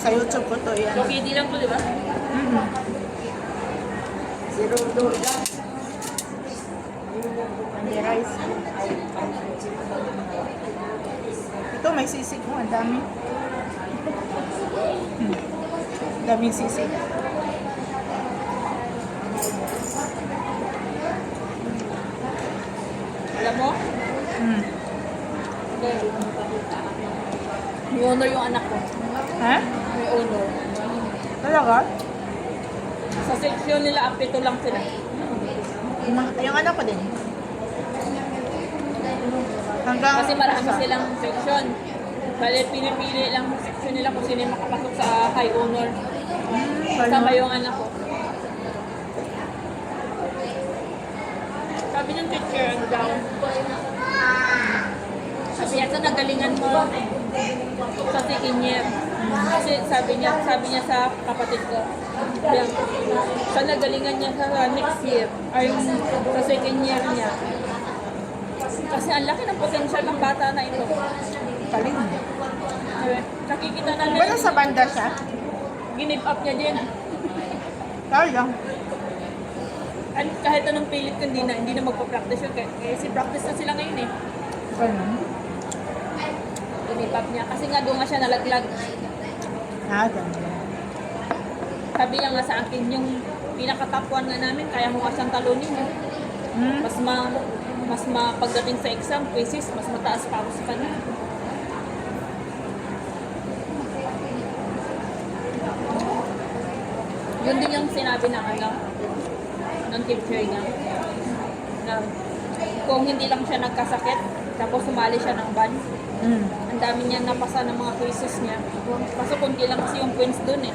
Sa YouTube ko to yan. So, KD lang to, di ba? Zero do lang. Hindi rice. Ito may sisig mo, ang dami. Daming sisig. Alam mo? May honor yung anak ko. Ha? May honor. Talaga? Sa section nila, apito lang sila. Yung anak ko din. Hanggang... Kasi marami silang section. Bale, pinipili lang yung section nila kung sino yung makapasok sa high honor. Kasama yung anak ko. Sabi ng teacher, ano daw? Sabi niya, sa nagalingan mo sa second year. Kasi sabi niya sa kapatid ko, yan, sa nagalingan niya sa next year, ay sa second year niya. Kasi ang laki ng potential ng bata na ito. Galing. Nakikita namin, Ba nasa banda siya? give up niya din. Talaga. At kahit anong pilit ko, hindi na magpa-practice yun. Kasi practice na sila ngayon eh. Ganun. Give up niya. Kasi nga doon nga siya nalaglag. Ganun. Sabi niya nga sa akin, yung pinaka-top 1 nga namin, kaya mo kasang talunin eh. Mas pagdating sa exam, quizzes, mas mataas pa ako sa kanya. Yun din yung sinabi ng teacher niya. Na kung hindi lang siya nagkasakit, tapos sumali siya ng band, ang dami niya napasa ng mga quizzes niya. Kaso kunti lang kasi yung points dun eh.